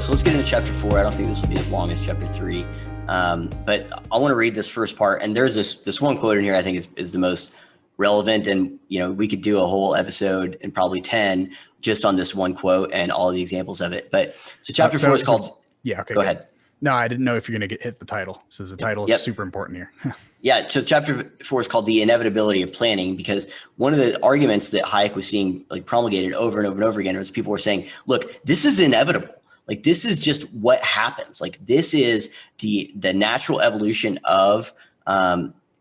So let's get into chapter 4. I don't think this will be as long as chapter 3. But I want to read this first part. And there's this one quote in here I think is the most relevant. And, we could do a whole episode and probably 10 just on this one quote and all the examples of it. But so chapter 4 is called. Yeah. Okay. Go ahead. No, I didn't know if you're going to hit the title. So the title is super important here. Yeah. So chapter 4 is called The Inevitability of Planning, because one of the arguments that Hayek was seeing promulgated over and over and over again was people were saying, look, this is inevitable. This is just what happens. This is the natural evolution of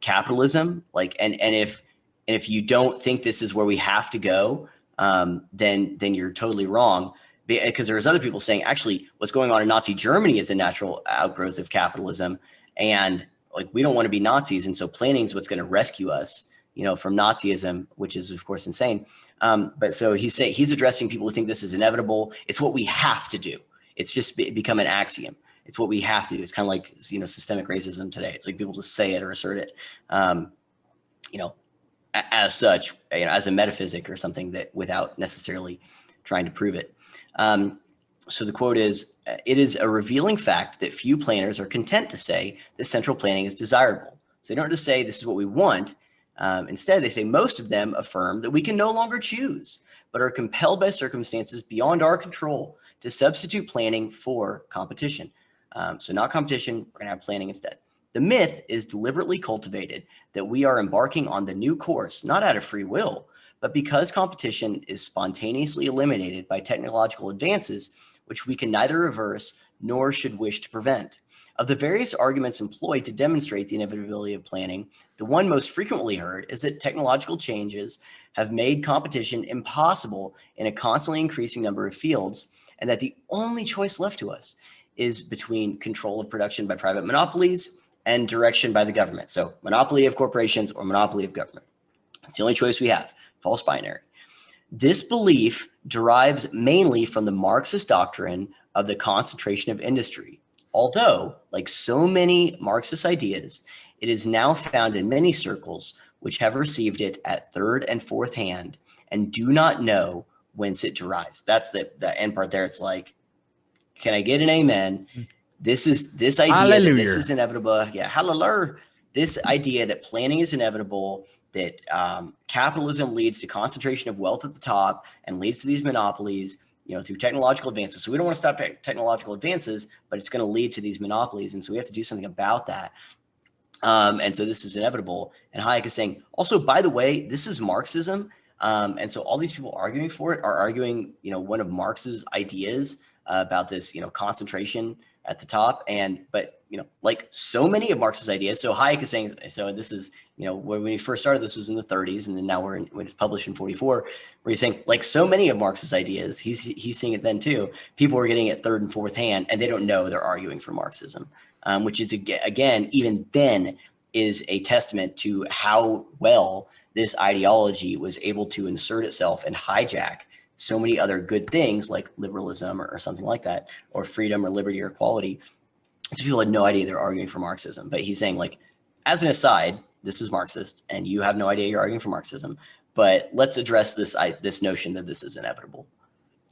capitalism. And if you don't think this is where we have to go, then you're totally wrong. Because there's other people saying, actually, what's going on in Nazi Germany is a natural outgrowth of capitalism, and we don't want to be Nazis, and so planning is what's going to rescue us, from Nazism, which is of course insane. But so he's addressing people who think this is inevitable. It's what we have to do. It's just become an axiom. It's what we have to do. It's kind of like systemic racism today. It's like people just say it or assert it, as such, as a metaphysic or something that without necessarily trying to prove it. So the quote is, it is a revealing fact that few planners are content to say that central planning is desirable. So they don't just say this is what we want. Instead, they say most of them affirm that we can no longer choose, but are compelled by circumstances beyond our control to substitute planning for competition. So not competition, we're going to have planning instead. The myth is deliberately cultivated that we are embarking on the new course, not out of free will, but because competition is spontaneously eliminated by technological advances, which we can neither reverse nor should wish to prevent. Of the various arguments employed to demonstrate the inevitability of planning, the one most frequently heard is that technological changes have made competition impossible in a constantly increasing number of fields, and that the only choice left to us is between control of production by private monopolies and direction by the government. So monopoly of corporations or monopoly of government. It's the only choice we have. False binary. This belief derives mainly from the Marxist doctrine of the concentration of industry. Although, like so many Marxist ideas, it is now found in many circles which have received it at third and fourth hand and do not know whence it derives. That's the end part there. It's like, can I get an amen? This idea Hallelujah. That this is inevitable. Yeah, hallelujah. This idea that planning is inevitable, that capitalism leads to concentration of wealth at the top and leads to these monopolies, through technological advances. So we don't want to stop technological advances, but it's going to lead to these monopolies. And so we have to do something about that. And so this is inevitable. And Hayek is saying, also, by the way, this is Marxism. And so all these people arguing for it are arguing, one of Marx's ideas about this, concentration at the top. But like so many of Marx's ideas. So Hayek is saying, so this is, when he first started, this was in the 30s, and then now when it's published in 44, where he's saying, like so many of Marx's ideas, he's seeing it then too. People are getting it third and fourth hand, and they don't know they're arguing for Marxism, which is again, even then, is a testament to how well this ideology was able to insert itself and hijack so many other good things like liberalism or something like that, or freedom or liberty or equality. So people had no idea they're arguing for Marxism. But he's saying, as an aside, this is Marxist, and you have no idea you're arguing for Marxism. But let's address this notion that this is inevitable.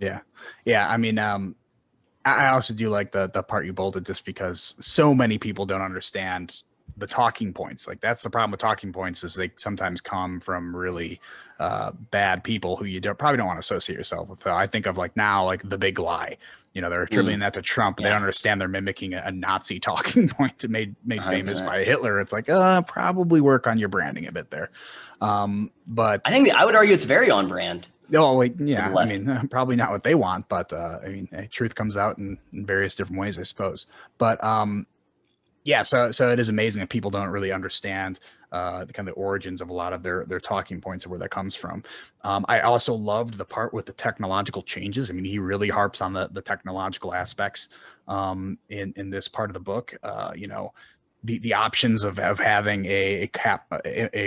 Yeah. I mean, I also do like the part you bolded, just because so many people don't understand the talking points. That's the problem with talking points, is they sometimes come from really bad people who you probably don't want to associate yourself with. So I think of now the big lie. They're attributing that to Trump. Yeah. They don't understand they're mimicking a Nazi talking point made famous by Hitler. It's probably work on your branding a bit there. But I think I would argue it's very on brand. Oh, wait, yeah. I mean, probably not what they want, but truth comes out in various different ways, I suppose. But yeah, so it is amazing that people don't really understand the kind of origins of a lot of their talking points, of where that comes from. I also loved the part with the technological changes. I mean, he really harps on the technological aspects in this part of the book. The options of having a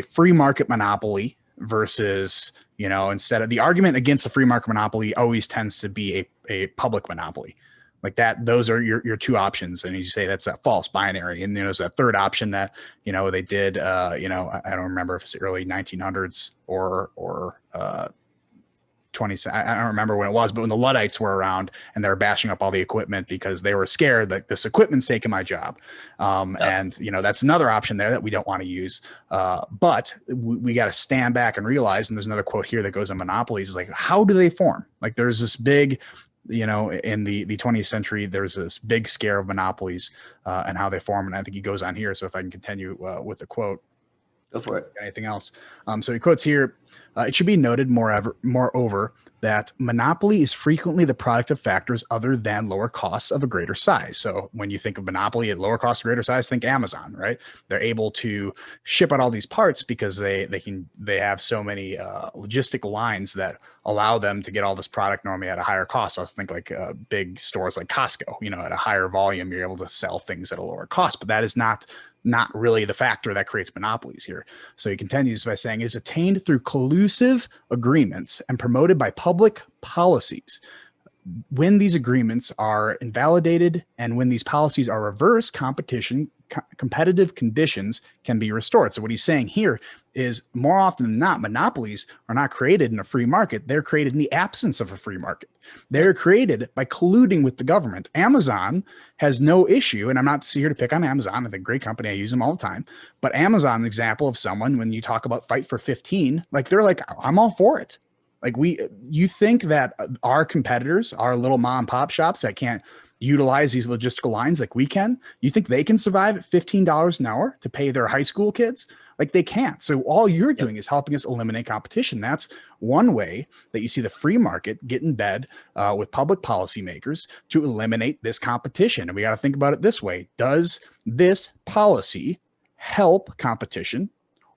free market monopoly versus, instead of the argument against a free market monopoly always tends to be a public monopoly. Like that, those are your two options. And you say that's a false binary. And there's a third option that, they did, I don't remember if it's the early 1900s or I don't remember when it was, but when the Luddites were around and they were bashing up all the equipment because they were scared that this equipment's taking my job. And, you know, that's another option there that we don't want to use. But we got to stand back and realize, and there's another quote here that goes on monopolies, is like, how do they form? Like there's this big, you know, in the 20th century, there's this big scare of monopolies and how they form. And I think he goes on here. So if I can continue with the quote. Go for it. Anything else? So he quotes here, it should be noted moreover, that monopoly is frequently the product of factors other than lower costs of a greater size. So when you think of monopoly at lower cost or greater size, think Amazon, right? They're able to ship out all these parts because they have so many logistic lines that allow them to get all this product normally at a higher cost. So I think like big stores like Costco, you know, at a higher volume, you're able to sell things at a lower cost, but that is not really the factor that creates monopolies here. So he continues by saying it is attained through collusive agreements and promoted by public policies. When these agreements are invalidated and when these policies are reversed, competitive conditions can be restored. So what he's saying here is more often than not, monopolies are not created in a free market. They're created in the absence of a free market. They're created by colluding with the government. Amazon has no issue, and I'm not here to pick on Amazon. They're a great company. I use them all the time. But Amazon, an example of someone, when you talk about fight for 15, like they're like, I'm all for it. Like you think that our competitors, our little mom and pop shops that can't utilize these logistical lines like we can, you think they can survive at $15 an hour to pay their high school kids? Like they can't. So all you're doing is helping us eliminate competition. That's one way that you see the free market get in bed with public policymakers to eliminate this competition. And we got to think about it this way. Does this policy help competition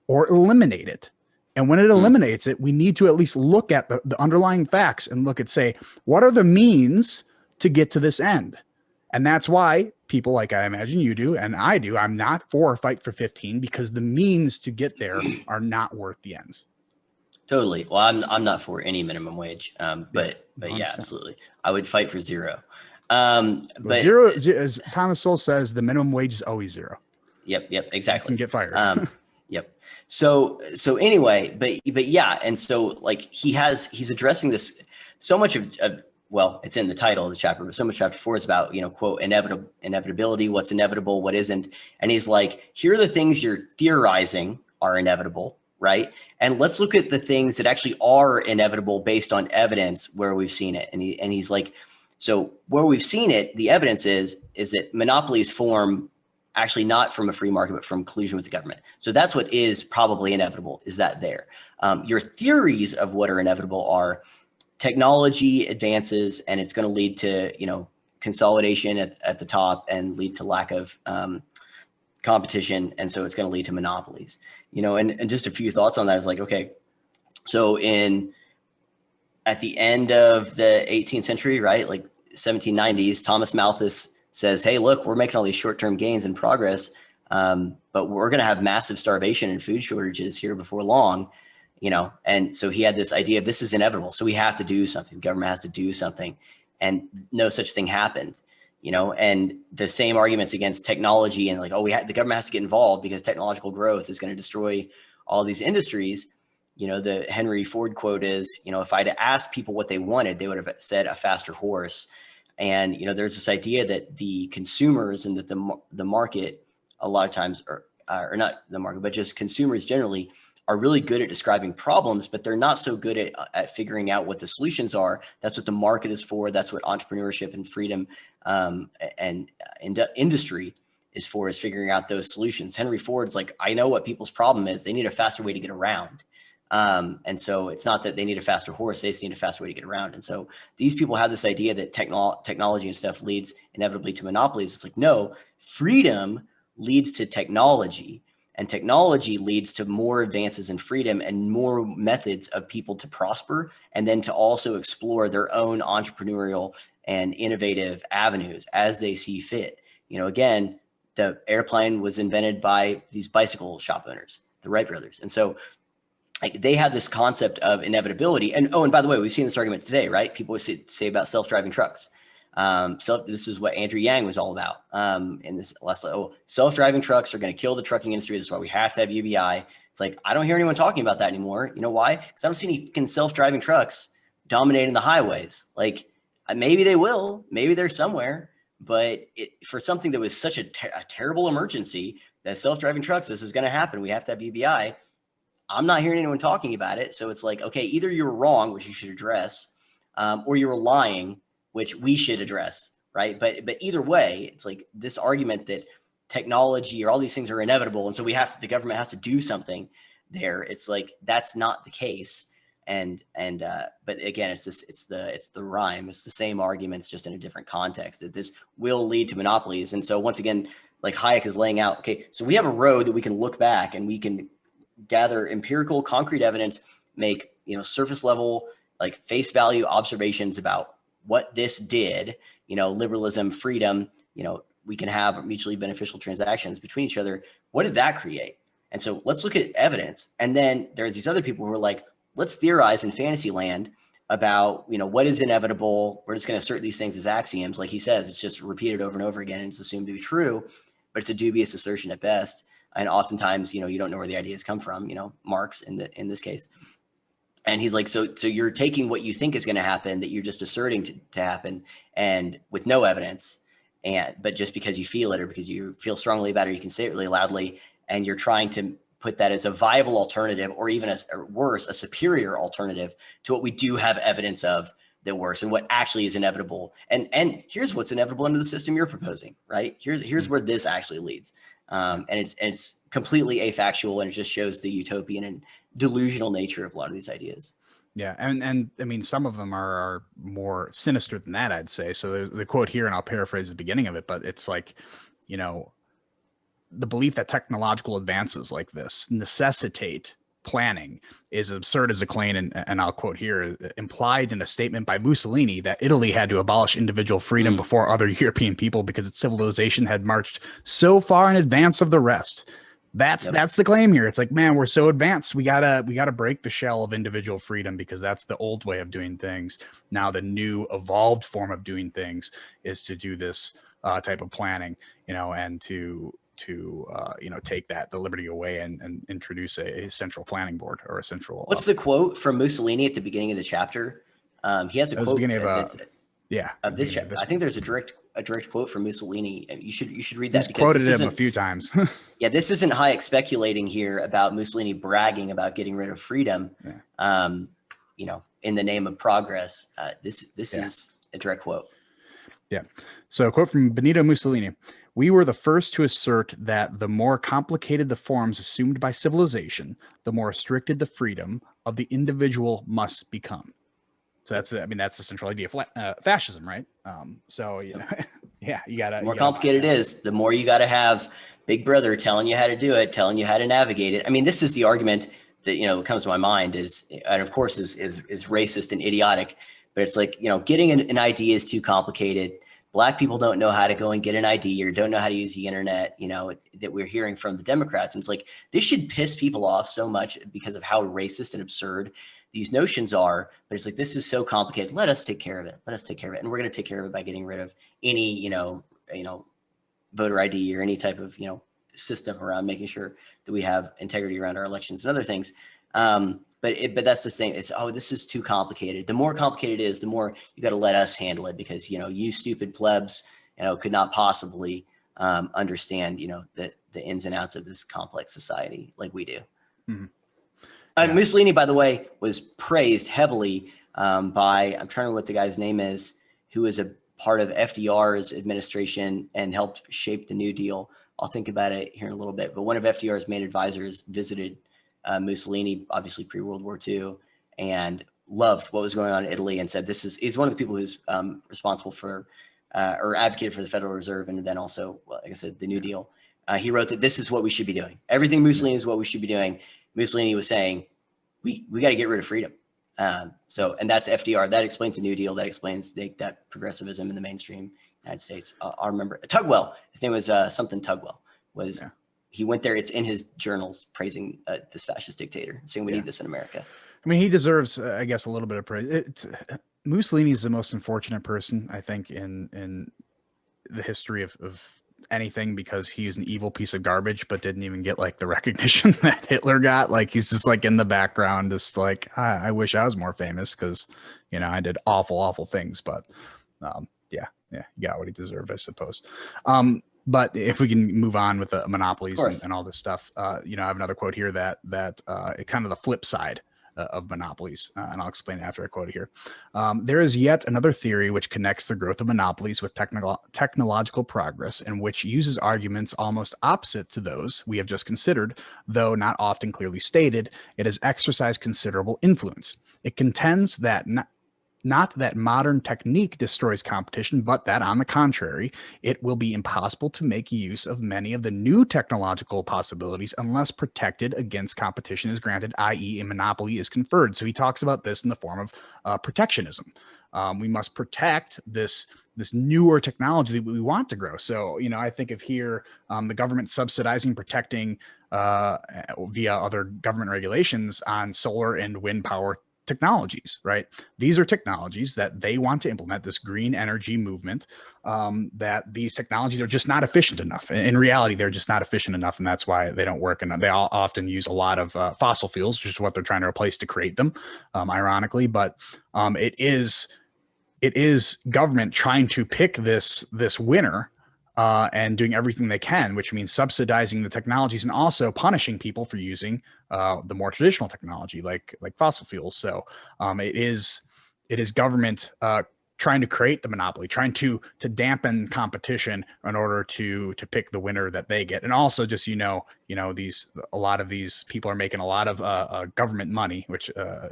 or eliminate it? And when it eliminates it, we need to at least look at the underlying facts and look at, say, what are the means to get to this end? And that's why people like I imagine you do and I do, I'm not for a fight for 15 because the means to get there are not worth the ends. Totally. Well, I'm not for any minimum wage, but yeah, absolutely. I would fight for zero. But zero, as Thomas Sowell says, the minimum wage is always zero. Yep, exactly. You can get fired. Yep. So anyway, but yeah, and so like he's addressing this so much of well, it's in the title of the chapter, but so much chapter 4 is about, you know, quote, inevitability, what's inevitable, what isn't. And he's like, here are the things you're theorizing are inevitable, right? And let's look at the things that actually are inevitable based on evidence where we've seen it. And he's like, so where we've seen it, the evidence is that monopolies form actually not from a free market, but from collusion with the government. So that's what is probably inevitable, is that there. Your theories of what are inevitable are technology advances, and it's going to lead to, you know, consolidation at the top and lead to lack of competition. And so it's going to lead to monopolies, you know, and just a few thoughts on that is like, okay, so at the end of the 18th century, right, like 1790s, Thomas Malthus says, hey, look, we're making all these short-term gains and progress, but we're going to have massive starvation and food shortages here before long, you know? And so he had this idea of this is inevitable. So we have to do something. The government has to do something, and no such thing happened, you know? And the same arguments against technology and like, oh, the government has to get involved because technological growth is going to destroy all these industries. You know, the Henry Ford quote is, you know, if I'd asked people what they wanted, they would have said a faster horse. And, you know, there's this idea that the consumers and that the market a lot of times or not the market, but just consumers generally are really good at describing problems, but they're not so good at figuring out what the solutions are. That's what the market is for. That's what entrepreneurship and freedom and industry is for, is figuring out those solutions. Henry Ford's like, I know what people's problem is. They need a faster way to get around. And so it's not that they need a faster horse, they just need a faster way to get around. And so these people have this idea that technology and stuff leads inevitably to monopolies. It's like, no, freedom leads to technology, and technology leads to more advances in freedom and more methods of people to prosper, and then to also explore their own entrepreneurial and innovative avenues as they see fit. You know, again, the airplane was invented by these bicycle shop owners, the Wright brothers. And so like they have this concept of inevitability. And oh, and by the way, we've seen this argument today, right? People say about self-driving trucks. So this is what Andrew Yang was all about in this last, self-driving trucks are going to kill the trucking industry. This is why we have to have UBI. It's like, I don't hear anyone talking about that anymore. You know why? Because I don't see any self-driving trucks dominating the highways. Like maybe they will, maybe they're somewhere, but for something that was such a terrible emergency, that self-driving trucks, this is going to happen. We have to have UBI. I'm not hearing anyone talking about it. So it's like, okay, either you were wrong, which you should address, or you were lying, which we should address, right? But either way, it's like this argument that technology or all these things are inevitable, and so the government has to do something there. It's like that's not the case. But again, it's the rhyme. It's the same arguments, just in a different context, that this will lead to monopolies. And so once again, like Hayek is laying out, okay, so we have a road that we can look back and we can gather empirical, concrete evidence, make, surface level, like face value observations about what this did, liberalism, freedom, we can have mutually beneficial transactions between each other. What did that create? And so let's look at evidence. And then there's these other people who are like, let's theorize in fantasy land about, what is inevitable. We're just going to assert these things as axioms. Like he says, it's just repeated over and over again, and it's assumed to be true, but it's a dubious assertion at best. And oftentimes, you don't know where the ideas come from, Marx in this case. And he's like, so you're taking what you think is going to happen, that you're just asserting to happen, and with no evidence, but just because you feel it or because you feel strongly about it, you can say it really loudly, and you're trying to put that as a viable alternative, or even or worse, a superior alternative to what we do have evidence of that works and what actually is inevitable. And here's what's inevitable under the system you're proposing, right? Here's where this actually leads. And it's completely afactual, and it just shows the utopian and delusional nature of a lot of these ideas. Yeah, and I mean, some of them are more sinister than that, I'd say. So there's the quote here, and I'll paraphrase the beginning of it, but it's like, the belief that technological advances like this necessitate planning is absurd as a claim, and I'll quote here, implied in a statement by Mussolini that Italy had to abolish individual freedom before other European people because its civilization had marched so far in advance of the rest. That's the claim here. It's like, man, we're so advanced. We gotta break the shell of individual freedom because that's the old way of doing things. Now the new evolved form of doing things is to do this type of planning, and to take the liberty away and introduce a central planning board or a central. What's the quote from Mussolini at the beginning of the chapter? He has a quote of this chapter. I think there's a direct quote from Mussolini. You should read that. He's quoted him a few times. Yeah, this isn't Hayek speculating here about Mussolini bragging about getting rid of freedom, in the name of progress. This is a direct quote. Yeah. So a quote from Benito Mussolini. We were the first to assert that the more complicated the forms assumed by civilization, the more restricted the freedom of the individual must become. So that's the central idea of fascism, right? You gotta. The more complicated it is, the more you got to have Big Brother telling you how to do it, telling you how to navigate it. I mean, this is the argument that comes to my mind is, and of course is racist and idiotic, but it's like getting an ID is too complicated. Black people don't know how to go and get an ID or don't know how to use the internet, that we're hearing from the Democrats. And it's like, this should piss people off so much because of how racist and absurd these notions are. But it's like, this is so complicated. Let us take care of it. And we're going to take care of it by getting rid of any, voter ID or any type of, system around making sure that we have integrity around our elections and other things. But that's the thing. It's, this is too complicated. The more complicated it is, the more you got to let us handle it because, you stupid plebs, could not possibly understand, the ins and outs of this complex society like we do. Mm-hmm. Mussolini, by the way, was praised heavily by, I'm trying to remember what the guy's name is, who was a part of FDR's administration and helped shape the New Deal. I'll think about it here in a little bit. But one of FDR's main advisors visited Mussolini, obviously pre-World War II, and loved what was going on in Italy and said, he's one of the people who's responsible for or advocated for the Federal Reserve and then also, like I said, the New Deal. He wrote that this is what we should be doing. Everything Mussolini is what we should be doing. Mussolini was saying, we got to get rid of freedom. And that's FDR. That explains the New Deal. That explains that progressivism in the mainstream United States. I'll remember Tugwell. His name was something Tugwell. He went there. It's in his journals praising this fascist dictator, saying we need this in America. I mean, he deserves, I guess, a little bit of praise. Mussolini is the most unfortunate person, I think, in the history of anything because he's an evil piece of garbage, but didn't even get like the recognition that Hitler got. Like he's just like in the background, just like I wish I was more famous because, you know, I did awful things. But yeah, he got what he deserved, I suppose. But if we can move on with the monopolies and all this stuff, you know, I have another quote here that it kind of the flip side of monopolies, and I'll explain after I quote it here. There is yet another theory which connects the growth of monopolies with technological progress, and which uses arguments almost opposite to those we have just considered, though not often clearly stated. It has exercised considerable influence. It contends that not that modern technique destroys competition, but that, on the contrary, it will be impossible to make use of many of the new technological possibilities unless protected against competition is granted, i.e. a monopoly is conferred. So he talks about this in the form of protectionism. We must protect this newer technology that we want to grow. So, you know, I think of here the government subsidizing, protecting via other government regulations on solar and wind power technologies, right? These are technologies that they want to implement, this green energy movement, that these technologies are just not efficient enough. In reality, they're just not efficient enough, and that's why they don't work. And they all often use a lot of fossil fuels, which is what they're trying to replace to create them, ironically. But it is government trying to pick this winner and doing everything they can, which means subsidizing the technologies and also punishing people for using the more traditional technology like fossil fuels. So it is government trying to create the monopoly, trying to dampen competition in order to pick the winner that they get. And also just, a lot of these people are making a lot of government money, which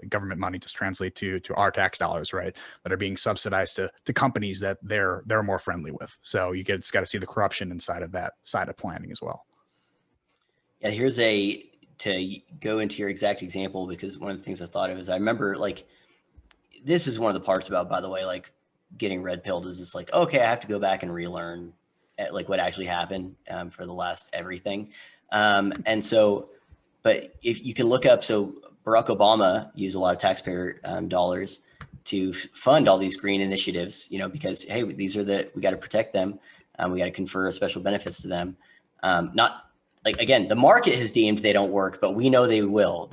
government money just translate to our tax dollars, right? That are being subsidized to companies that they're more friendly with. So it's got to see the corruption inside of that side of planning as well. Yeah, to go into your exact example, because one of the things I thought of is I remember this is one of the parts about, by the way, getting red pilled is just okay, I have to go back and relearn what actually happened for the last everything. And so, but if you can look up, so Barack Obama used a lot of taxpayer dollars to fund all these green initiatives, because, hey, we got to protect them. We got to confer special benefits to them. Again, the market has deemed they don't work, but we know they will,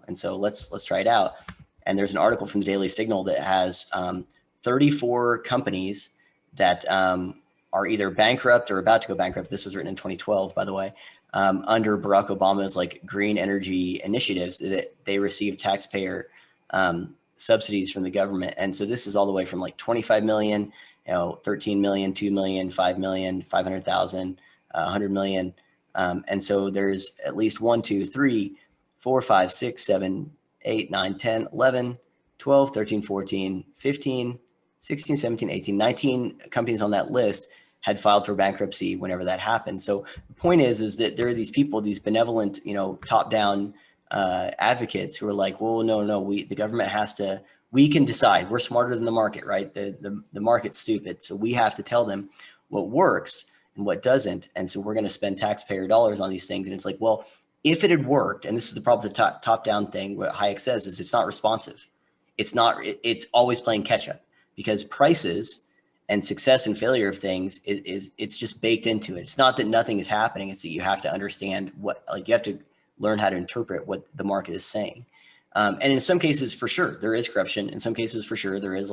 and so let's try it out. And there's an article from the Daily Signal that has 34 companies that are either bankrupt or about to go bankrupt. This was written in 2012, by the way, under Barack Obama's green energy initiatives that they received taxpayer subsidies from the government. And so this is all the way from 25 million, 13 million, 2 million, 5 million, 500,000, 100 million. And so there's at least 1, 2, 3, 4, 5, 6, 7, 8, 9, 10, 11, 12, 13, 14, 15, 16, 17, 18, 19 companies on that list had filed for bankruptcy whenever that happened. So the point is that there are these people, these benevolent, top-down advocates who are well, no, the government we can decide. We're smarter than the market, right? The market's stupid. So we have to tell them what works and what doesn't. And so we're going to spend taxpayer dollars on these things. And it's well, if it had worked, and this is the problem with the top-down thing, what Hayek says is it's not responsive. It's always playing catch up, because prices and success and failure of things it's just baked into it. It's not that nothing is happening. It's that you have to understand you have to learn how to interpret what the market is saying. And in some cases, for sure, there is corruption. In some cases, for sure, there is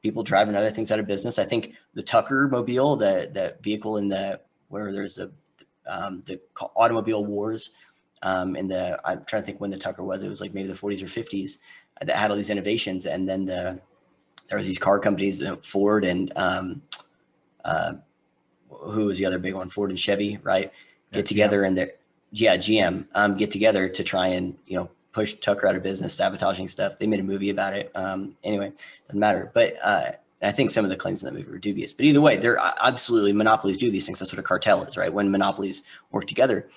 people driving other things out of business. I think the Tucker mobile, the vehicle where there's the automobile wars, I'm trying to think when the Tucker was. It was maybe the 40s or 50s that had all these innovations. And then there was these car companies, Ford and who was the other big one? Ford and Chevy, right? Get together and GM get together to try and push Tucker out of business, sabotaging stuff. They made a movie about it. Anyway, doesn't matter. But I think some of the claims in that movie were dubious. But either way, they're absolutely, monopolies do these things. That's what a cartel is, right? When monopolies work together.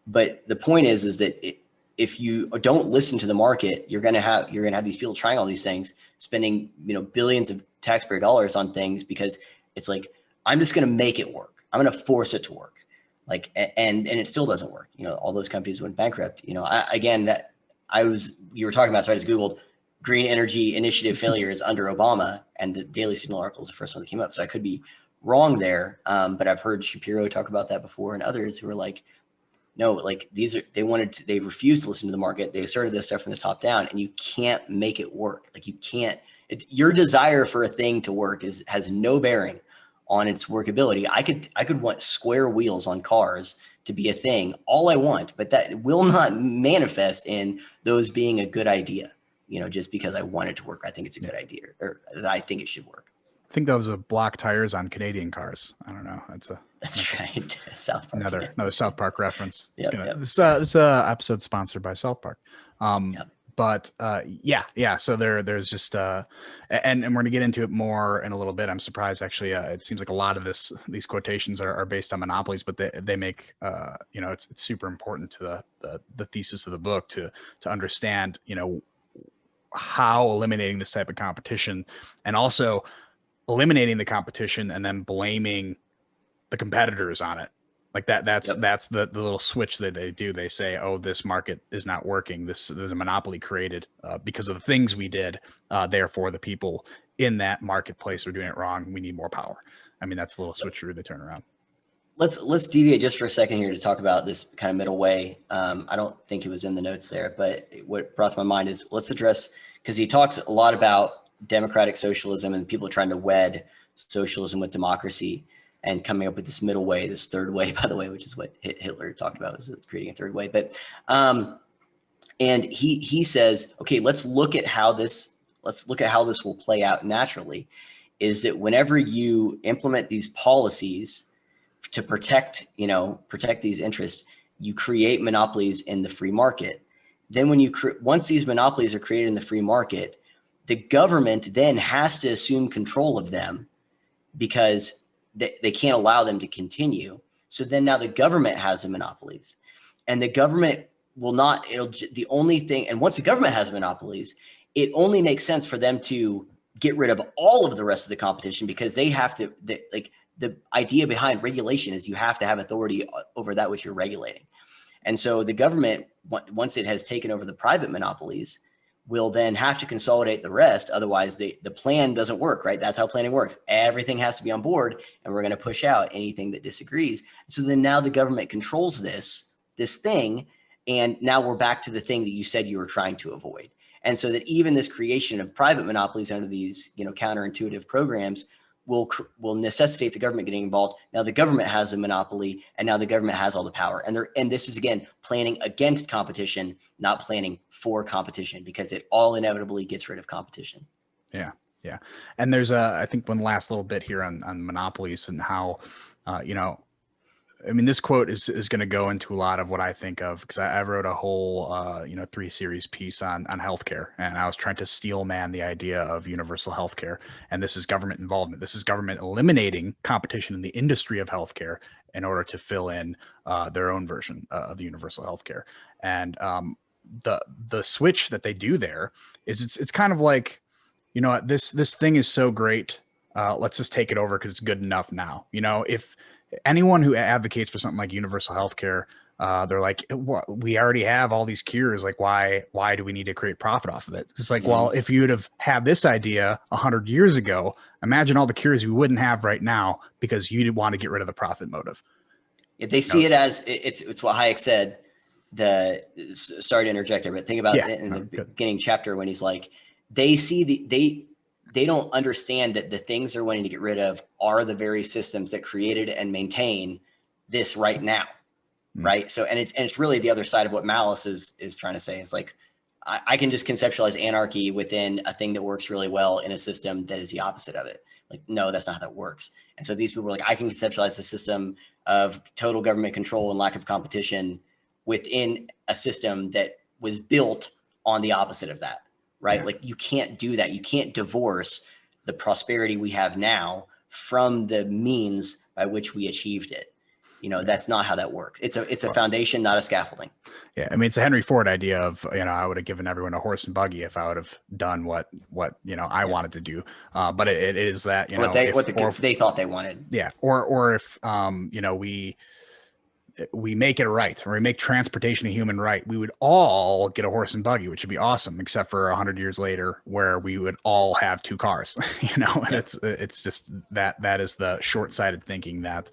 But the point is that if you don't listen to the market, you're gonna have these people trying all these things, spending billions of taxpayer dollars on things because it's I'm just gonna make it work. I'm gonna force it to work. And it still doesn't work. All those companies went bankrupt. You were talking about, so I just Googled green energy initiative failures under Obama, and the Daily Signal article is the first one that came up. So I could be wrong there. But I've heard Shapiro talk about that before, and others who are like, no, like they refused to listen to the market. They asserted this stuff from the top down, and you can't make it work. Like you can't, your desire for a thing to work has no bearing on its workability. I could want square wheels on cars to be a thing all I want, but that will not manifest in those being a good idea, just because I want it to work. I think it's a good idea, or that I think it should work. I think those are block tires on Canadian cars. I don't know. That's right. South Park. Another South Park reference. Yep. This episode sponsored by South Park. Yep. But yeah. So there's just and we're gonna get into it more in a little bit. I'm surprised actually. It seems like a lot of these quotations are based on monopolies, but they make it's super important to the thesis of the book to understand how eliminating this type of competition, and also eliminating the competition and then blaming the competitors on it. Like that's the little switch that they do. They say, oh, this market is not working. There's a monopoly created because of the things we did. Therefore, the people in that marketplace are doing it wrong. We need more power. I mean, that's the little switcheroo they turn around. Let's deviate just for a second here to talk about this kind of middle way. I don't think it was in the notes there, but what brought to my mind is let's address, because he talks a lot about democratic socialism and people trying to wed socialism with democracy, and coming up with this middle way, this third way, by the way, which is what Hitler talked about, was creating a third way. But and he says, okay, let's look at how this will play out naturally. Is that whenever you implement these policies to protect these interests, you create monopolies in the free market. Then once these monopolies are created in the free market, the government then has to assume control of them, because they can't allow them to continue. So then now the government has the monopolies, and the government will not, the only thing, and once the government has monopolies, it only makes sense for them to get rid of all of the rest of the competition, because they have to, the idea behind regulation is you have to have authority over that which you're regulating. And so the government, once it has taken over the private monopolies, will then have to consolidate the rest. Otherwise, the plan doesn't work, right? That's how planning works. Everything has to be on board, and we're going to push out anything that disagrees. So then now the government controls this thing, and now we're back to the thing that you said you were trying to avoid. And so that even this creation of private monopolies under these counterintuitive programs will necessitate the government getting involved. Now the government has a monopoly, and now the government has all the power. And this is, again, planning against competition, not planning for competition, because it all inevitably gets rid of competition. Yeah. And there's I think one last little bit here on monopolies and how, I mean, this quote is going to go into a lot of what I think of, because I wrote a whole, 3-series piece on healthcare, and I was trying to steel man the idea of universal healthcare. And this is government involvement. This is government eliminating competition in the industry of healthcare in order to fill in their own version of universal healthcare. And the switch that they do there is it's kind of like, this thing is so great. Let's just take it over because it's good enough now. If anyone who advocates for something like universal healthcare, they're like, we already have all these cures. Like, why do we need to create profit off of it? It's like, well, if you'd have had this idea 100 years ago, imagine all the cures we wouldn't have right now, because you want to get rid of the profit motive. Yeah, they see it as it's what Hayek said. Sorry to interject there, but think about it in the beginning chapter when he's like, they don't understand that the things they're wanting to get rid of are the very systems that created and maintain this right now. Right. So, and it's really the other side of what Malice is trying to say. It's like, I can just conceptualize anarchy within a thing that works really well in a system that is the opposite of it. Like, no, that's not how that works. And so these people are like, I can conceptualize the system of total government control and lack of competition within a system that was built on the opposite of that. Right. Like, you can't do that. You can't divorce the prosperity we have now from the means by which we achieved it. That's not how that works. It's a foundation, not a scaffolding. Yeah. I mean, it's a Henry Ford idea of, I would have given everyone a horse and buggy if I would have done what I wanted to do. But it is that, what they thought they wanted. Yeah. Or if, we make it right, or we make transportation a human right, we would all get a horse and buggy, which would be awesome, except for 100 years later where we would all have 2 cars. It's just that is the short-sighted thinking that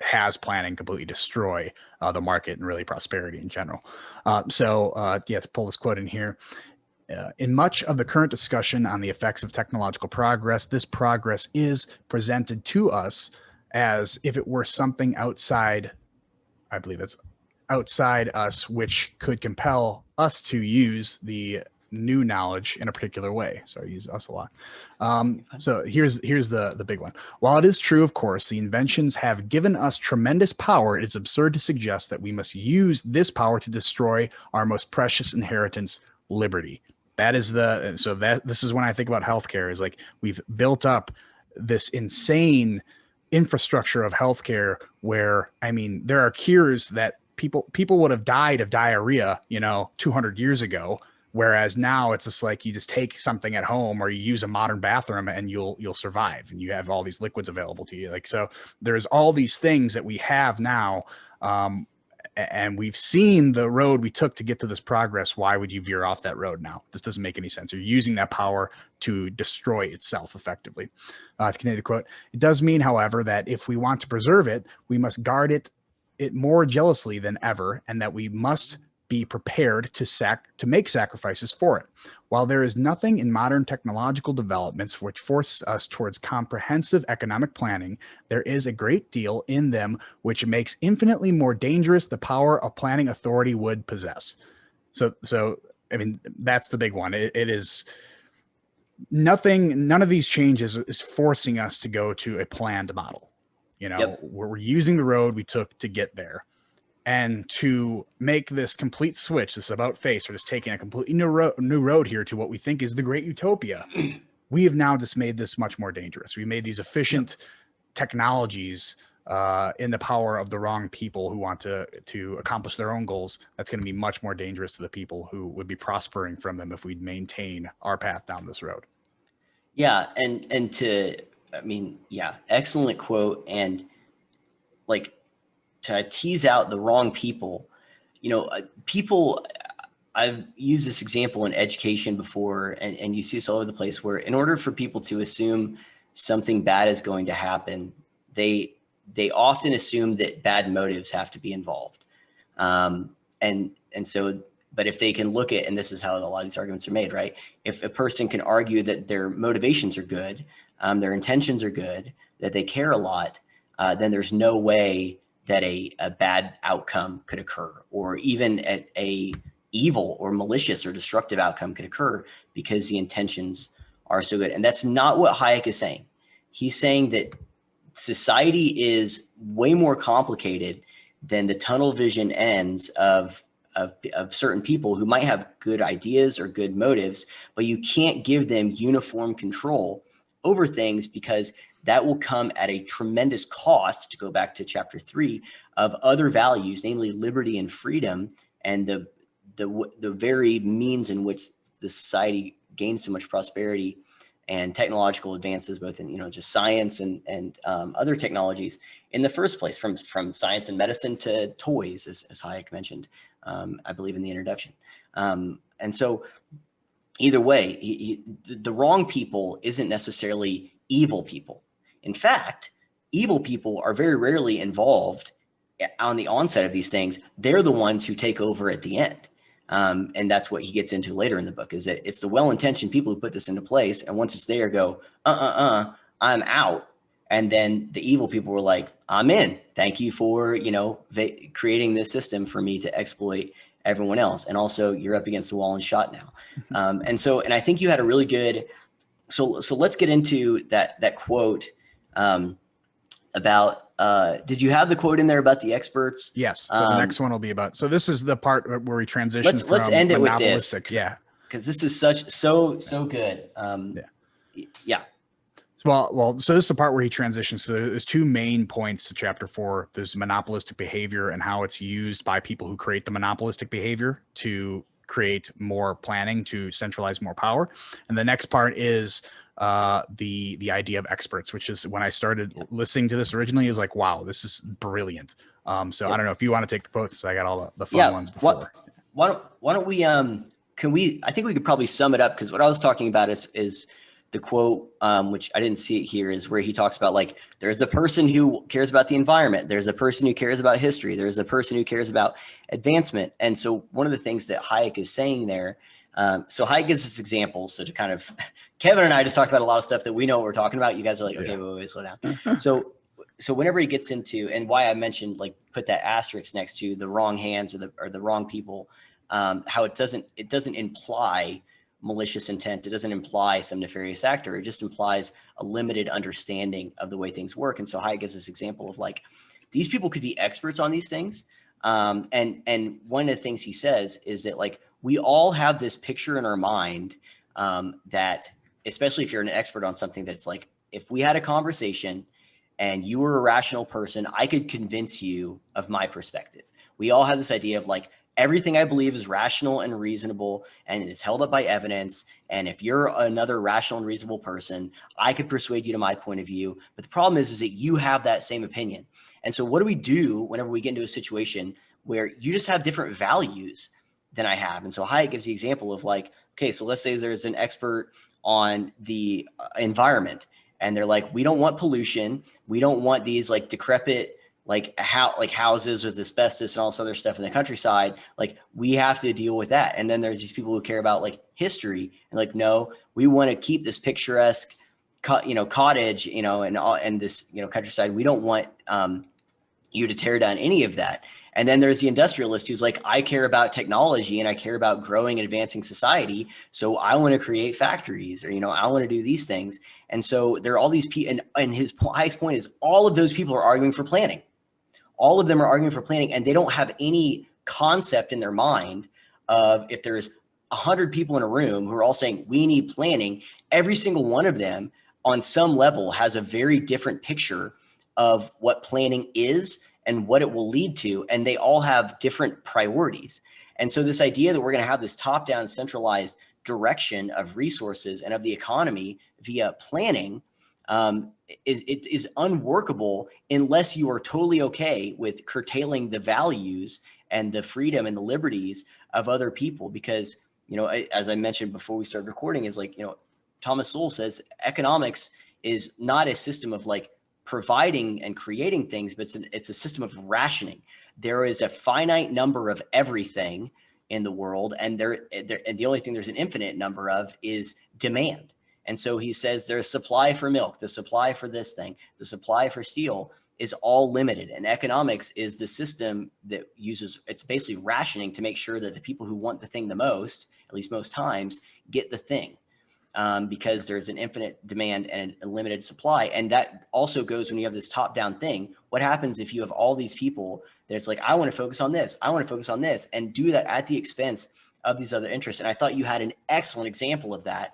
has planning completely destroy the market and really prosperity in general. To pull this quote in here. In much of the current discussion on the effects of technological progress, this progress is presented to us as if it were something outside, I believe it's outside us, which could compel us to use the new knowledge in a particular way. So I use us a lot. So here's the big one. While it is true, of course, the inventions have given us tremendous power, it is absurd to suggest that we must use this power to destroy our most precious inheritance, liberty. This is when I think about healthcare, is like we've built up this insane infrastructure of healthcare where, I mean, there are cures that people would have died of diarrhea, 200 years ago. Whereas now it's just like you just take something at home or you use a modern bathroom and you'll survive, and you have all these liquids available to you. Like, so there's all these things that we have now. And we've seen the road we took to get to this progress. Why would you veer off that road now? This doesn't make any sense. You're using that power to destroy itself effectively. To continue the quote, it does mean, however, that if we want to preserve it, we must guard it more jealously than ever, and that we must be prepared to make sacrifices for it. While there is nothing in modern technological developments which forces us towards comprehensive economic planning, there is a great deal in them which makes infinitely more dangerous the power a planning authority would possess. So I mean, that's the big one. It is none of these changes is forcing us to go to a planned model. We're using the road we took to get there. And to make this complete switch, this about face, we're just taking a completely new road here to what we think is the great utopia. We have now just made this much more dangerous. We made these efficient technologies in the power of the wrong people who want to accomplish their own goals. That's going to be much more dangerous to the people who would be prospering from them if we maintain our path down this road. Yeah, excellent quote. And like, to tease out the wrong people, I've used this example in education before, and you see this all over the place, where in order for people to assume something bad is going to happen, they often assume that bad motives have to be involved. But if they can look at, and this is how a lot of these arguments are made, right? If a person can argue that their motivations are good, their intentions are good, that they care a lot, then there's no way that a bad outcome could occur, or even a evil or malicious or destructive outcome could occur, because the intentions are so good. And that's not what Hayek is saying. He's saying that society is way more complicated than the tunnel vision ends of certain people who might have good ideas or good motives, but you can't give them uniform control over things, because that will come at a tremendous cost, to go back to chapter 3, of other values, namely liberty and freedom, and the very means in which the society gains so much prosperity and technological advances, both in just science and other technologies in the first place, from science and medicine to toys, as Hayek mentioned, I believe in the introduction. And so either way, the wrong people isn't necessarily evil people. In fact, evil people are very rarely involved on the onset of these things. They're the ones who take over at the end. And that's what he gets into later in the book, is that it's the well-intentioned people who put this into place. And once it's there, go, I'm out. And then the evil people were like, I'm in. Thank you for, creating this system for me to exploit everyone else. And also, you're up against the wall and shot now. And I think you had a really good, so let's get into that quote about, did you have the quote in there about the experts? Yes. So the next one will be about, so this is the part where we transition let's end it with this. Yeah. Because this is so good. Yeah. Well, so this is the part where he transitions. So there's 2 main points to chapter 4. There's monopolistic behavior and how it's used by people who create the monopolistic behavior to create more planning, to centralize more power. And the next part is the idea of experts, which is when I started listening to this originally, is like, wow, this is brilliant. So I don't know if you want to take the quotes. I got all the fun Yeah. ones before. Why don't we, can we, I think we could probably sum it up, because what I was talking about is the quote, which I didn't see it here, is where he talks about, like, there's the person who cares about the environment. There's a person who cares about history. There's a person who cares about advancement. And so one of the things that Hayek is saying there, so Hayek gives us examples. So to kind of, Kevin and I just talked about a lot of stuff that we know what we're talking about. You guys are like, okay, wait, slow down. So whenever he gets into, and why I mentioned, like, put that asterisk next to the wrong hands or the wrong people, how it doesn't imply malicious intent. It doesn't imply some nefarious actor. It just implies a limited understanding of the way things work. And so Hayek gives this example of, like, these people could be experts on these things. And one of the things he says is that, like, we all have this picture in our mind, that, especially if you're an expert on something, that's like, if we had a conversation and you were a rational person, I could convince you of my perspective. We all have this idea of, like, everything I believe is rational and reasonable, and it's held up by evidence. And if you're another rational and reasonable person, I could persuade you to my point of view. But the problem is that you have that same opinion. And so what do we do whenever we get into a situation where you just have different values than I have? And so Hayek gives the example of, like, okay, so let's say there's an expert on the environment, and they're like, we don't want pollution. We don't want these, like, decrepit, like houses with asbestos and all this other stuff in the countryside. Like, we have to deal with that. And then there's these people who care about, like, history, and, like, no, we want to keep this picturesque, cottage, and this, countryside. We don't want you to tear down any of that. And then there's the industrialist who's like, I care about technology and I care about growing and advancing society. So I want to create factories, or, I want to do these things. And so there are all these people, and his highest point is, all of those people are arguing for planning. All of them are arguing for planning, and they don't have any concept in their mind of, if there's 100 people in a room who are all saying we need planning, every single one of them on some level has a very different picture of what planning is and what it will lead to. And they all have different priorities. And so this idea that we're going to have this top-down centralized direction of resources and of the economy via planning, it is unworkable unless you are totally okay with curtailing the values and the freedom and the liberties of other people. Because, as I mentioned before we started recording, is like, Thomas Sowell says economics is not a system of, like, providing and creating things, but it's a system of rationing. There is a finite number of everything in the world, and and the only thing there's an infinite number of is demand. And so he says there's supply for milk, the supply for this thing, the supply for steel is all limited. And economics is the system that it's basically rationing to make sure that the people who want the thing the most, at least most times, get the thing. Because there's an infinite demand and a limited supply. And that also goes when you have this top-down thing. What happens if you have all these people that it's like, I want to focus on this, I want to focus on this, and do that at the expense of these other interests? And I thought you had an excellent example of that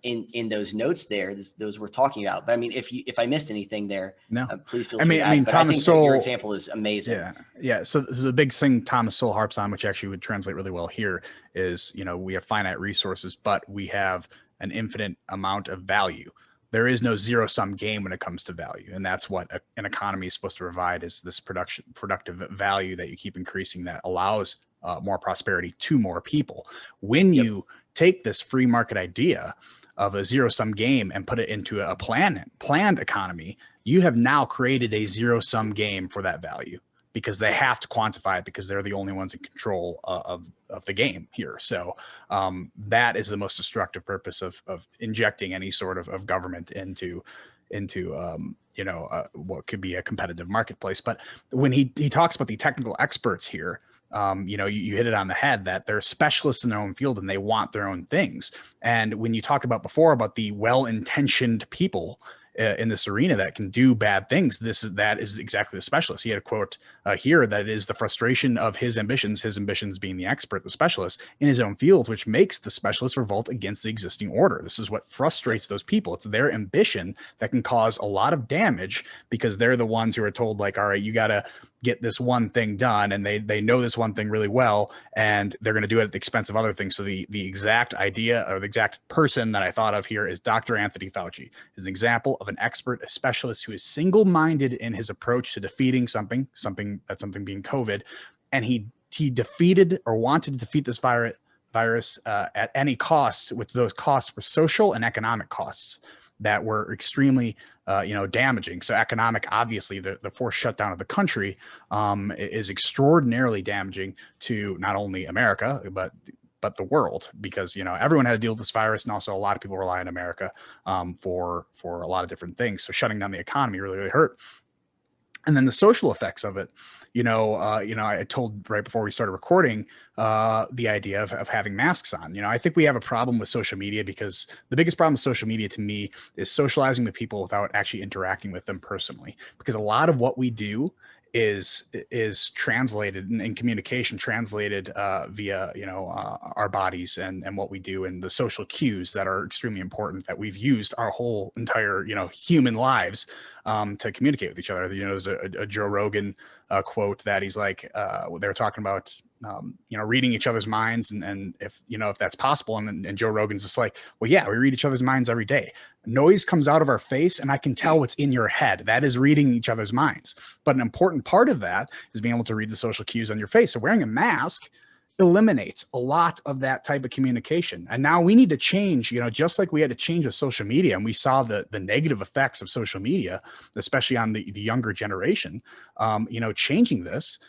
in those notes there, those we're talking about. But I mean, if I missed anything there, no, please feel free to add. But Thomas I think Sowell, your example is amazing. Yeah. So this is a big thing Thomas Sowell harps on, which actually would translate really well here, is, we have finite resources, but we have an infinite amount of value. There is no zero-sum game when it comes to value. And that's what an economy is supposed to provide, is this productive value that you keep increasing that allows more prosperity to more people. When you take this free market idea of a zero-sum game and put it into a planned economy, you have now created a zero-sum game for that value, because they have to quantify it, because they're the only ones in control of the game here. So that is the most destructive purpose of injecting any sort of government into what could be a competitive marketplace. But when he talks about the technical experts here, you hit it on the head, that they're specialists in their own field and they want their own things. And when you talked about before about the well-intentioned people in this arena that can do bad things, that is exactly the specialist. He had a quote here that it is the frustration of his ambitions being the expert, the specialist in his own field, which makes the specialist revolt against the existing order. This is what frustrates those people. It's their ambition that can cause a lot of damage, because they're the ones who are told, like, all right, you got to get this one thing done, and they know this one thing really well, and they're going to do it at the expense of other things. So the exact idea, or the exact person that I thought of here, is Dr. Anthony Fauci, is an example of an expert, a specialist who is single-minded in his approach to defeating something something being COVID, and he defeated or wanted to defeat this virus at any cost, which those costs were social and economic costs that were extremely damaging. So economic, obviously, the forced shutdown of the country is extraordinarily damaging to not only America, but the world, because everyone had to deal with this virus, and also a lot of people rely on America for a lot of different things. So shutting down the economy really hurt. And then the social effects of it, I told right before we started recording the idea of having masks on. I think we have a problem with social media, because the biggest problem with social media to me is socializing with people without actually interacting with them personally, because a lot of what we do is translated in communication, translated via our bodies and what we do, and the social cues that are extremely important, that we've used our whole entire human lives to communicate with each other. There's a Joe Rogan quote that he's like, they were talking about reading each other's minds, and if that's possible, and Joe Rogan's just like, well, yeah, we read each other's minds every day. Noise comes out of our face and I can tell what's in your head. That is reading each other's minds. But an important part of that is being able to read the social cues on your face. So wearing a mask eliminates a lot of that type of communication. And now we need to change, just like we had to change with social media, and we saw the negative effects of social media, especially on the younger generation, changing this,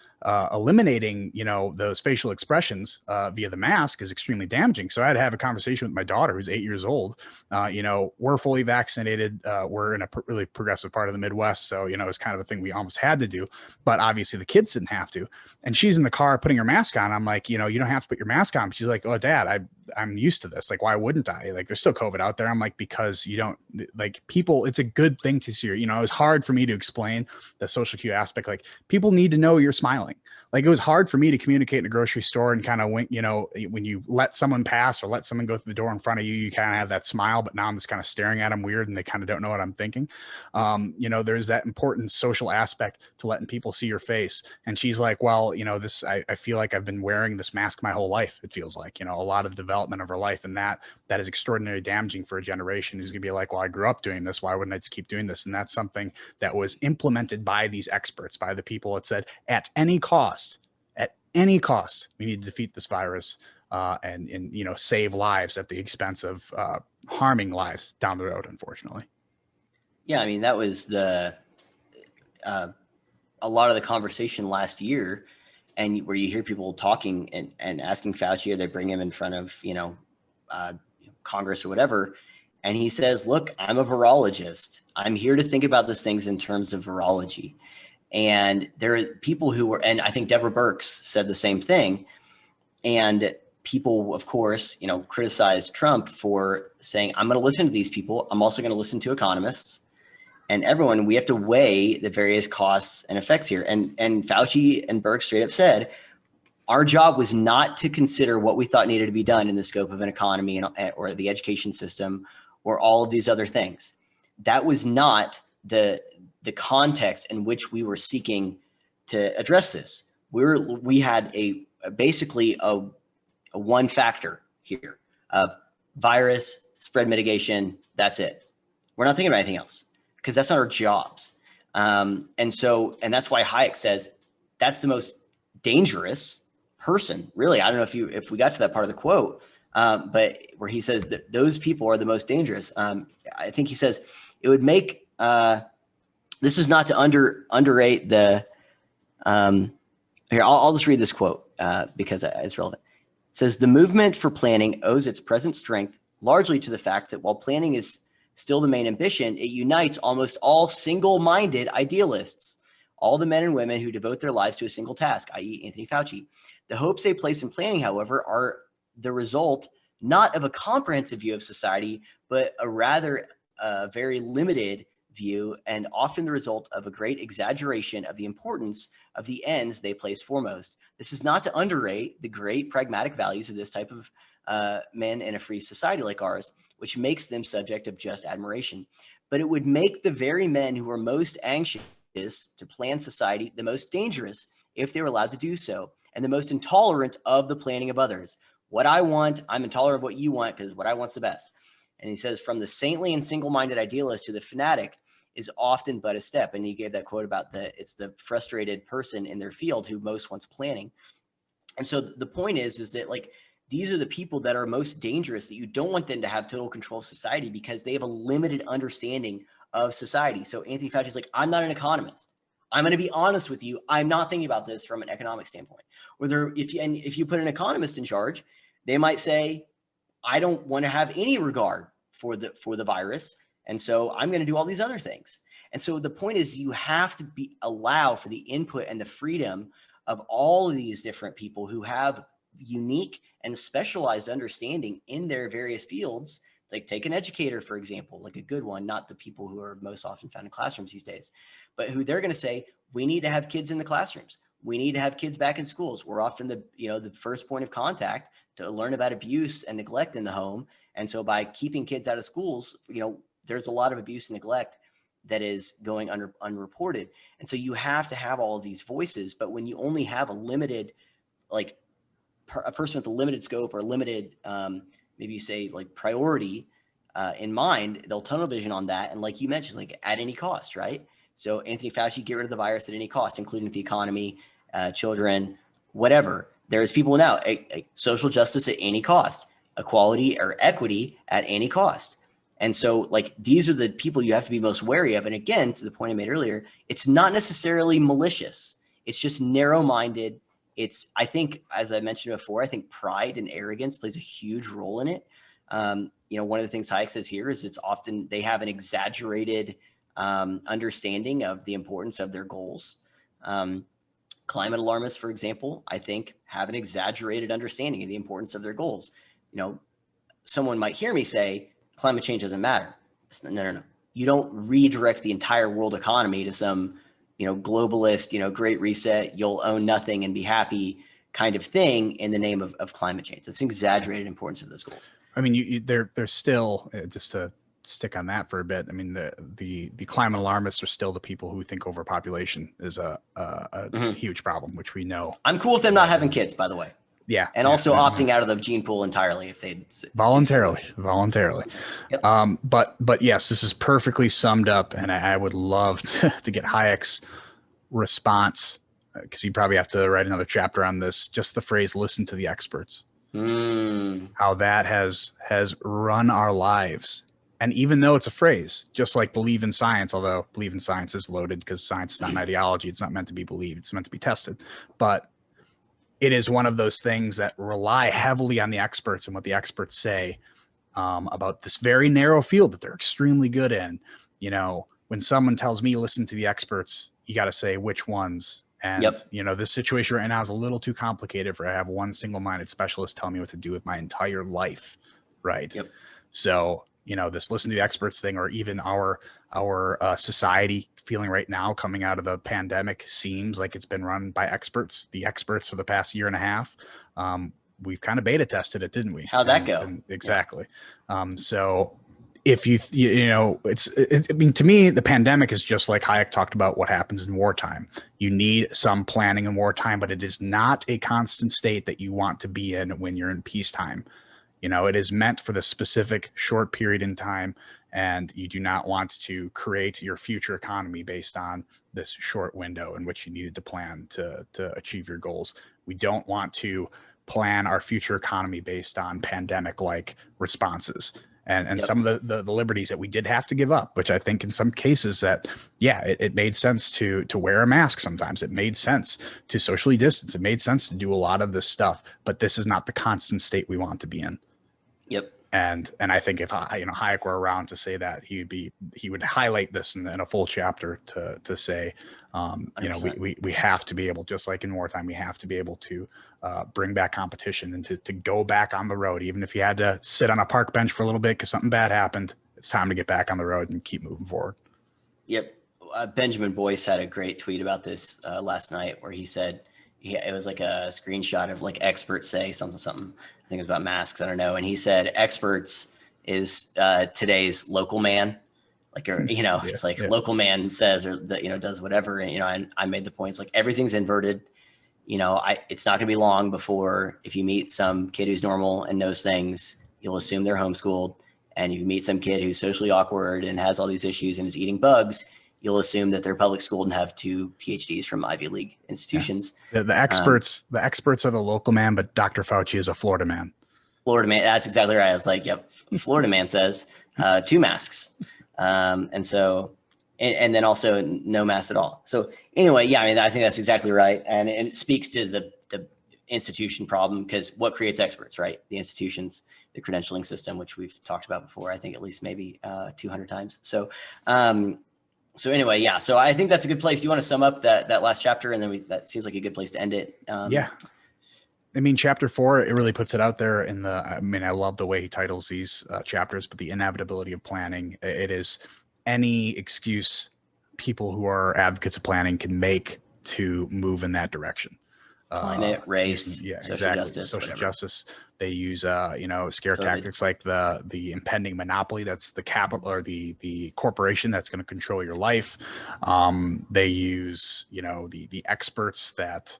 eliminating, those facial expressions via the mask is extremely damaging. So I had to have a conversation with my daughter, who's 8 years old. We're fully vaccinated. We're in a really progressive part of the Midwest. So, it's kind of a thing we almost had to do, but obviously the kids didn't have to. And she's in the car putting her mask on. I'm like, you don't have to put your mask on. But she's like, oh, Dad, I'm used to this. Like, why wouldn't I? Like, there's still COVID out there. I'm like, because you don't, like, people, it's a good thing to see. It was hard for me to explain the social cue aspect. Like, people need to know you're smiling. Like, it was hard for me to communicate in a grocery store and kind of wink, when you let someone pass or let someone go through the door in front of you, you kind of have that smile, but now I'm just kind of staring at them weird and they kind of don't know what I'm thinking. There's that important social aspect to letting people see your face. And she's like, well, I feel like I've been wearing this mask my whole life. It feels like, a lot of development of her life. And that is extraordinarily damaging for a generation who's gonna be like, well, I grew up doing this. Why wouldn't I just keep doing this? And that's something that was implemented by these experts, by the people that said, at any cost, we need to defeat this virus and save lives at the expense of harming lives down the road, unfortunately. Yeah, I mean, that was a lot of the conversation last year, and where you hear people talking and asking Fauci, or they bring him in front of Congress or whatever, and he says, look, I'm a virologist. I'm here to think about these things in terms of virology. And there are people who were, and I think Deborah Birx said the same thing. And people, of course, criticized Trump for saying, I'm going to listen to these people. I'm also going to listen to economists and everyone. We have to weigh the various costs and effects here. And Fauci and Birx straight up said, our job was not to consider what we thought needed to be done in the scope of an economy or the education system or all of these other things. That was not the context in which we were seeking to address this. We had basically a one factor here of virus spread mitigation. That's it. We're not thinking about anything else because that's not our jobs. And that's why Hayek says that's the most dangerous person, really. I don't know if we got to that part of the quote, but where he says that those people are the most dangerous. I think he says it would make, this is not to underrate the, here, I'll just read this quote because it's relevant. It says, the movement for planning owes its present strength largely to the fact that while planning is still the main ambition, it unites almost all single-minded idealists, all the men and women who devote their lives to a single task, i.e. Anthony Fauci. The hopes they place in planning, however, are the result not of a comprehensive view of society, but a rather very limited view, and often the result of a great exaggeration of the importance of the ends they place foremost. This is not to underrate the great pragmatic values of this type of men in a free society like ours, which makes them subject of just admiration. But it would make the very men who are most anxious to plan society the most dangerous if they were allowed to do so, and the most intolerant of the planning of others. What I want, I'm intolerant of what you want because what I want's the best. And he says, from the saintly and single-minded idealist to the fanatic, is often but a step. And he gave that quote about it's the frustrated person in their field who most wants planning. And so the point is that like, these are the people that are most dangerous, that you don't want them to have total control of society because they have a limited understanding of society. So Anthony Fauci's like, I'm not an economist. I'm going to be honest with you. I'm not thinking about this from an economic standpoint. Whether if you put an economist in charge, they might say, I don't want to have any regard for the virus, and so I'm going to do all these other things. And so the point is, you have to allow for the input and the freedom of all of these different people who have unique and specialized understanding in their various fields. Like, take an educator, for example, like a good one, not the people who are most often found in classrooms these days, but who they're going to say, we need to have kids in the classrooms. We need to have kids back in schools. We're often the first point of contact to learn about abuse and neglect in the home. And so by keeping kids out of schools, there's a lot of abuse and neglect that is going unreported. And so you have to have all of these voices, but when you only have a limited, like a person with a limited scope or limited, maybe you say like priority in mind, they'll tunnel vision on that. And like you mentioned, like at any cost, right? So Anthony Fauci, get rid of the virus at any cost, including the economy, children, whatever. There's people now, social justice at any cost, equality or equity at any cost. And so like, these are the people you have to be most wary of. And again, to the point I made earlier, it's not necessarily malicious. It's just narrow-minded. I think, as I mentioned before, I think pride and arrogance plays a huge role in it. One of the things Hayek says here is it's often they have an exaggerated understanding of the importance of their goals. Climate alarmists, for example, I think have an exaggerated understanding of the importance of their goals. Someone might hear me say climate change doesn't matter. No. You don't redirect the entire world economy to some, globalist, great reset, you'll own nothing and be happy kind of thing in the name of climate change. It's an exaggerated importance of those goals. I mean, there's still, just to stick on that for a bit. I mean, the climate alarmists are still the people who think overpopulation is a huge problem, which we know. I'm cool with them not having kids, by the way. Yeah. And also opting out of the gene pool entirely if they voluntarily. Yep. But yes, this is perfectly summed up. And I would love to get Hayek's response, because you probably have to write another chapter on this. Just the phrase, listen to the experts, how that has run our lives. And even though it's a phrase, just like believe in science, although believe in science is loaded because science is not an ideology. It's not meant to be believed. It's meant to be tested. But it is one of those things that rely heavily on the experts and what the experts say about this very narrow field that they're extremely good in. When someone tells me, listen to the experts, you got to say which ones. And, this situation right now is a little too complicated for I have one single-minded specialist tell me what to do with my entire life. Right. Yep. So, this listen to the experts thing, or even our society feeling right now coming out of the pandemic seems like it's been run by experts. The experts for the past year and a half, we've kind of beta tested it, didn't we? How'd that go? Exactly. So if I mean, to me, the pandemic is just like Hayek talked about what happens in wartime. You need some planning in wartime, but it is not a constant state that you want to be in when you're in peacetime. It is meant for the specific short period in time, and you do not want to create your future economy based on this short window in which you needed to plan to achieve your goals. We don't want to plan our future economy based on pandemic-like responses and some of the liberties that we did have to give up, which I think in some cases that, it made sense to wear a mask sometimes. It made sense to socially distance. It made sense to do a lot of this stuff, but this is not the constant state we want to be in. Yep. And I think if Hayek were around to say that, he would highlight this in a full chapter to say, we have to be able, just like in wartime, we have to be able to bring back competition and to go back on the road, even if you had to sit on a park bench for a little bit because something bad happened. It's time to get back on the road and keep moving forward. Yep. Benjamin Boyce had a great tweet about this last night where he said, it was like a screenshot of like experts say something. I think it was about masks. I don't know. And he said, experts is today's local man. Like, it's like local man says, or does whatever. And, I made the points like everything's inverted. It's not going to be long before if you meet some kid who's normal and knows things, you'll assume they're homeschooled and you meet some kid who's socially awkward and has all these issues and is eating bugs, you'll assume that they're public schooled and have 2 PhDs from Ivy League institutions. Yeah. The experts are the local man, but Dr. Fauci is a Florida man. Florida man, that's exactly right. I was like, yep, Florida man says 2 masks. And so, and then also no mask at all. So anyway, yeah, I mean, I think that's exactly right. And it speaks to the institution problem, because what creates experts, right? The institutions, the credentialing system, which we've talked about before, I think at least maybe 200 times. So, so anyway, yeah. So I think that's a good place. Do you want to sum up that last chapter, and then that seems like a good place to end it? Yeah. I mean, chapter 4, it really puts it out there in the, I mean, I love the way he titles these chapters, but the inevitability of planning. It is any excuse people who are advocates of planning can make to move in that direction. Climate, race, social justice, justice. They use, scare tactics like the impending monopoly. That's the capital or the corporation that's going to control your life. They use, the experts that,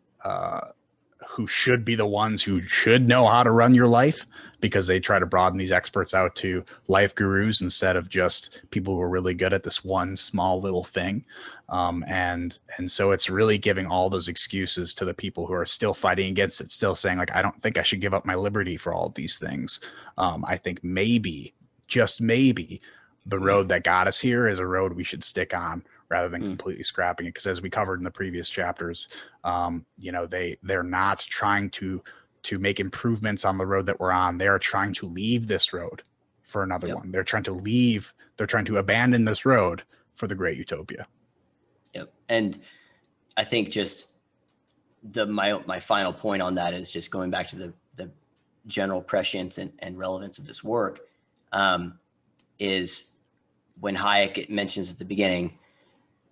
who should be the ones who should know how to run your life, because they try to broaden these experts out to life gurus instead of just people who are really good at this one small little thing. And so it's really giving all those excuses to the people who are still fighting against it, still saying like, I don't think I should give up my liberty for all of these things. I think maybe, just maybe, the road that got us here is a road we should stick on, rather than completely scrapping it. Because as we covered in the previous chapters, they're not trying to make improvements on the road that we're on. They are trying to leave this road for another one. They're trying to abandon this road for the great utopia. Yep. And I think just my final point on that is just going back to the general prescience and relevance of this work, is when Hayek mentions at the beginning,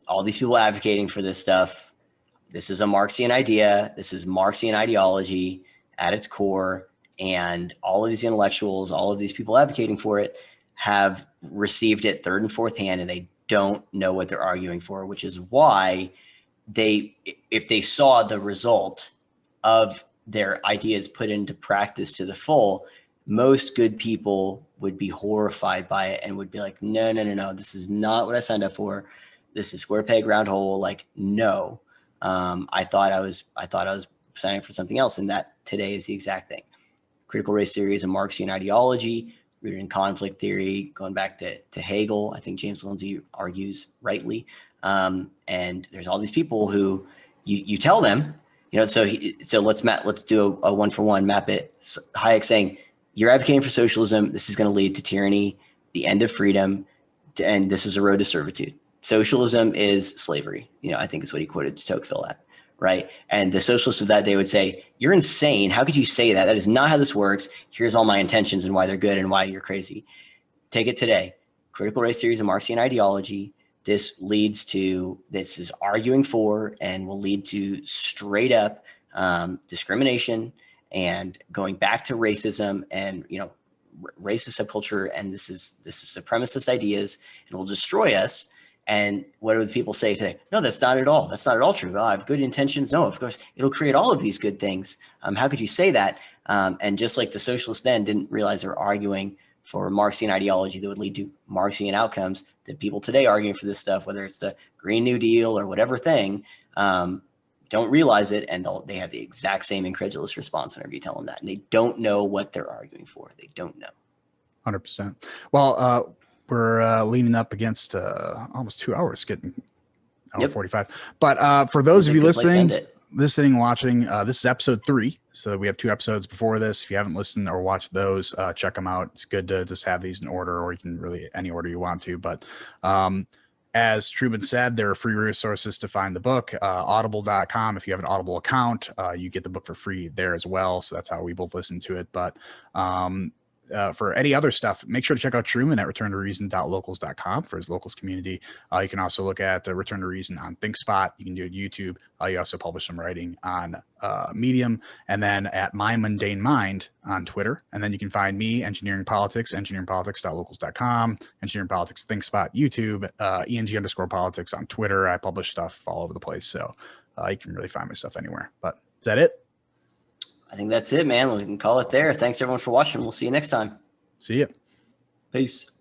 all these people advocating for this stuff, this is a Marxian idea. This is Marxian ideology at its core. And all of these intellectuals, all of these people advocating for it have received it third and fourth hand, and they don't know what they're arguing for, which is why if they saw the result of their ideas put into practice to the full, most good people would be horrified by it and would be like, no, this is not what I signed up for. This is square peg, round hole. Like, no, I thought I was signing for something else. And that today is the exact thing. Critical race theory is a Marxian ideology rooted in conflict theory, going back to Hegel. I think James Lindsay argues rightly. And there's all these people who you tell them, so let's do a one-for-one, map it. So Hayek saying, you're advocating for socialism. This is going to lead to tyranny, the end of freedom, and this is a road to servitude. Socialism is slavery. I think is what he quoted Tocqueville at, right? And the socialists of that day would say, you're insane. How could you say that? That is not how this works. Here's all my intentions and why they're good and why you're crazy. Take it today. Critical race theory is a Marxian ideology. This is arguing for and will lead to straight up discrimination and going back to racism and, racist subculture. And this is supremacist ideas, and will destroy us. And what do the people say today? No, that's not at all. That's not at all true. Oh, I have good intentions. No, of course, it'll create all of these good things. How could you say that? And just like the socialists then didn't realize they were arguing for Marxian ideology that would lead to Marxian outcomes, that people today arguing for this stuff, whether it's the Green New Deal or whatever thing, don't realize it. And they have the exact same incredulous response whenever you tell them that. And they don't know what they're arguing for. They don't know. 100%. Well, we're leaning up against almost 2 hours, getting 45. But for those of you listening, watching, this is episode 3. So we have 2 episodes before this. If you haven't listened or watched those, check them out. It's good to just have these in order, or you can really any order you want to. But as Truman said, there are free resources to find the book. Audible.com. If you have an Audible account, you get the book for free there as well. So that's how we both listen to it. But for any other stuff, make sure to check out Truman at returntoreason.locals.com for his locals community. You can also look at Return to Reason on ThinkSpot. You can do it YouTube. You also publish some writing on Medium, and then at My Mundane Mind on Twitter. And then you can find me, Engineering Politics, engineeringpolitics.locals.com, Engineering Politics ThinkSpot, YouTube, ENG_politics on Twitter. I publish stuff all over the place. So you can really find my stuff anywhere. But is that it? I think that's it, man. We can call it there. Thanks everyone for watching. We'll see you next time. See ya. Peace.